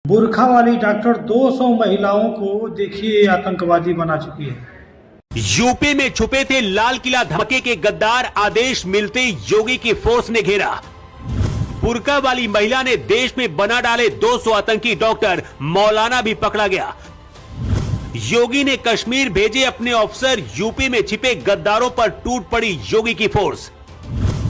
बुर्खा वाली डॉक्टर 200 महिलाओं को देखिए आतंकवादी बना चुकी है। यूपी में छुपे थे लाल किला धमाके के गद्दार, आदेश मिलते योगी की फोर्स ने घेरा। बुर्का वाली महिला ने देश में बना डाले 200 आतंकी डॉक्टर, मौलाना भी पकड़ा गया। योगी ने कश्मीर भेजे अपने अफसर, यूपी में छिपे गद्दारों पर टूट पड़ी योगी की फोर्स।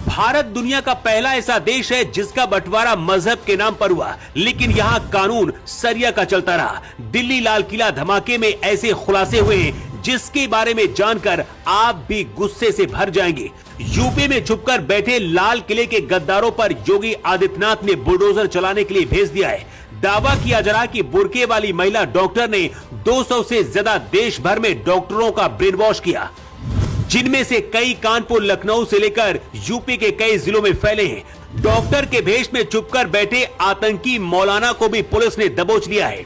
भारत दुनिया का पहला ऐसा देश है जिसका बंटवारा मजहब के नाम पर हुआ, लेकिन यहां कानून सरिया का चलता रहा। दिल्ली लाल किला धमाके में ऐसे खुलासे हुए जिसके बारे में जानकर आप भी गुस्से से भर जाएंगे। यूपी में छुपकर बैठे लाल किले के गद्दारों पर योगी आदित्यनाथ ने बुलडोजर चलाने के लिए भेज दिया है। दावा किया जा रहा कि बुर्के वाली महिला डॉक्टर ने 200 से ज्यादा देश भर में डॉक्टरों का ब्रेन वॉश किया, जिनमें से कई कानपुर, लखनऊ से लेकर यूपी के कई जिलों में फैले हैं। डॉक्टर के भेष में छुपकर बैठे आतंकी मौलाना को भी पुलिस ने दबोच लिया है।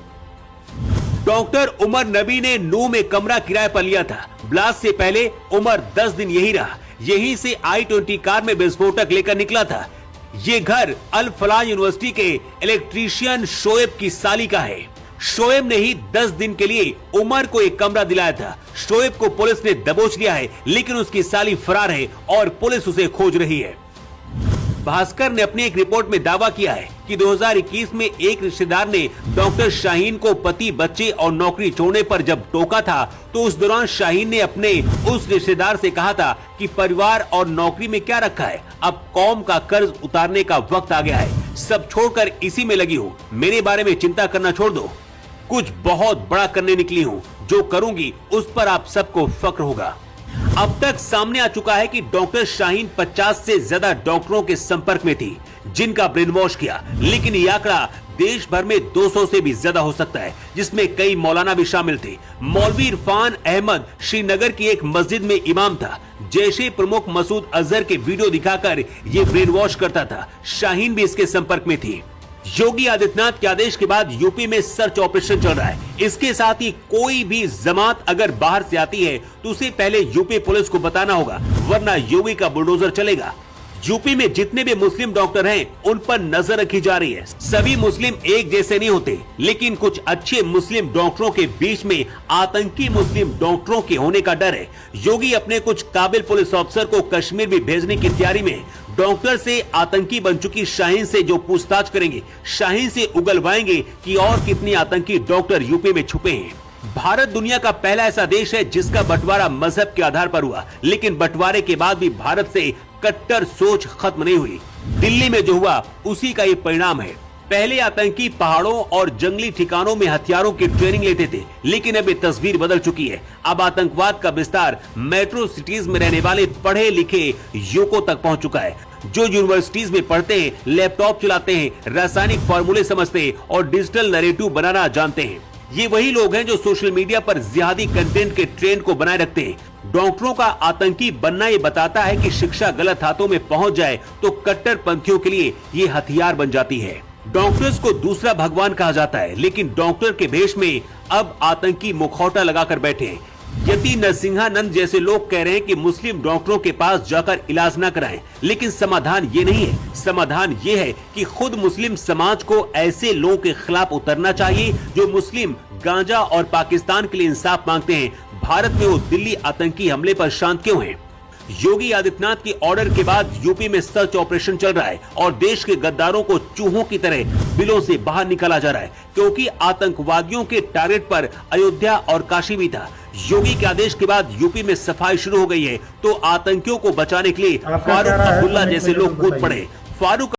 डॉक्टर उमर नबी ने नूह में कमरा किराए पर लिया था। ब्लास्ट से पहले उमर 10 दिन यही रहा। यहीं से I-20 कार में विस्फोटक लेकर निकला था। ये घर अल फलाह यूनिवर्सिटी के इलेक्ट्रीशियन शोएब की साली का है। शोएब ने ही 10 दिन के लिए उमर को एक कमरा दिलाया था। शोएब को पुलिस ने दबोच लिया है, लेकिन उसकी साली फरार है और पुलिस उसे खोज रही है। भास्कर ने अपनी एक रिपोर्ट में दावा किया है कि 2021 में एक रिश्तेदार ने डॉक्टर शाहीन को पति, बच्चे और नौकरी छोड़ने पर जब टोका था, तो उस दौरान शाहीन ने अपने उस रिश्तेदार से कहा था कि परिवार और नौकरी में क्या रखा है, अब कौम का कर्ज उतारने का वक्त आ गया है, सब छोड़कर इसी में लगी हूँ, मेरे बारे में चिंता करना छोड़ दो, कुछ बहुत बड़ा करने निकली हूँ, जो करूंगी उस पर आप सबको फक्र होगा। अब तक सामने आ चुका है कि डॉक्टर शाहीन 50 से ज्यादा डॉक्टरों के संपर्क में थी जिनका ब्रेन वॉश किया, लेकिन यह आंकड़ा देश भर में 200 से भी ज्यादा हो सकता है, जिसमें कई मौलाना भी शामिल थे। मौलवी इरफान अहमद श्रीनगर की एक मस्जिद में इमाम था। जैशे प्रमुख मसूद अजहर के वीडियो दिखाकर ये ब्रेन वॉश करता था। शाहीन भी इसके संपर्क में थी। योगी आदित्यनाथ के आदेश के बाद यूपी में सर्च ऑपरेशन चल रहा है। इसके साथ ही कोई भी जमात अगर बाहर से आती है तो उसे पहले यूपी पुलिस को बताना होगा, वरना योगी का बुलडोजर चलेगा। यूपी में जितने भी मुस्लिम डॉक्टर हैं, उन पर नजर रखी जा रही है। सभी मुस्लिम एक जैसे नहीं होते, लेकिन कुछ अच्छे मुस्लिम डॉक्टरों के बीच में आतंकी मुस्लिम डॉक्टरों के होने का डर है। योगी अपने कुछ काबिल पुलिस अफसर को कश्मीर भी भेजने की तैयारी में। डॉक्टर से आतंकी बन चुकी शाहीन से जो पूछताछ करेंगे, शाहीन से उगलवाएंगे कि और कितनी आतंकी डॉक्टर यूपी में छुपे हैं। भारत दुनिया का पहला ऐसा देश है जिसका बंटवारा मजहब के आधार पर हुआ, लेकिन बंटवारे के बाद भी भारत से कट्टर सोच खत्म नहीं हुई। दिल्ली में जो हुआ उसी का ये परिणाम है। पहले आतंकी पहाड़ों और जंगली ठिकानों में हथियारों की ट्रेनिंग लेते थे, लेकिन अब ये तस्वीर बदल चुकी है। अब आतंकवाद का विस्तार मेट्रो सिटीज में रहने वाले पढ़े लिखे युवकों तक पहुंच चुका है, जो यूनिवर्सिटीज में पढ़ते हैं, लैपटॉप चलाते हैं, रासायनिक फॉर्मूले समझते हैं और डिजिटल नैरेटिव बनाना जानते हैं। ये वही लोग हैं जो सोशल मीडिया पर जिहादी कंटेंट के ट्रेंड को बनाए रखते हैं। डॉक्टरों का आतंकी बनना ये बताता है कि शिक्षा गलत हाथों में पहुंच जाए तो कट्टरपंथियों के लिए ये हथियार बन जाती है। डॉक्टर्स को दूसरा भगवान कहा जाता है, लेकिन डॉक्टर के भेष में अब आतंकी मुखौटा लगाकर बैठे हैं। यति नरसिंहानंद जैसे लोग कह रहे हैं कि मुस्लिम डॉक्टरों के पास जाकर इलाज न कराएं, लेकिन समाधान ये नहीं है। समाधान ये है कि खुद मुस्लिम समाज को ऐसे लोगों के खिलाफ उतरना चाहिए जो मुस्लिम, गांजा और पाकिस्तान के लिए इंसाफ मांगते हैं। भारत में वो दिल्ली आतंकी हमले पर शांत क्यों हैं? योगी आदित्यनाथ के ऑर्डर के बाद यूपी में सर्च ऑपरेशन चल रहा है और देश के गद्दारों को चूहों की तरह बिलों से बाहर निकाला जा रहा है, क्योंकि आतंकवादियों के टारगेट पर अयोध्या और काशी भी था। योगी के आदेश के बाद यूपी में सफाई शुरू हो गई है, तो आतंकियों को बचाने के लिए फारूक अब्दुल्ला जैसे लोग कूद पड़े। फारूक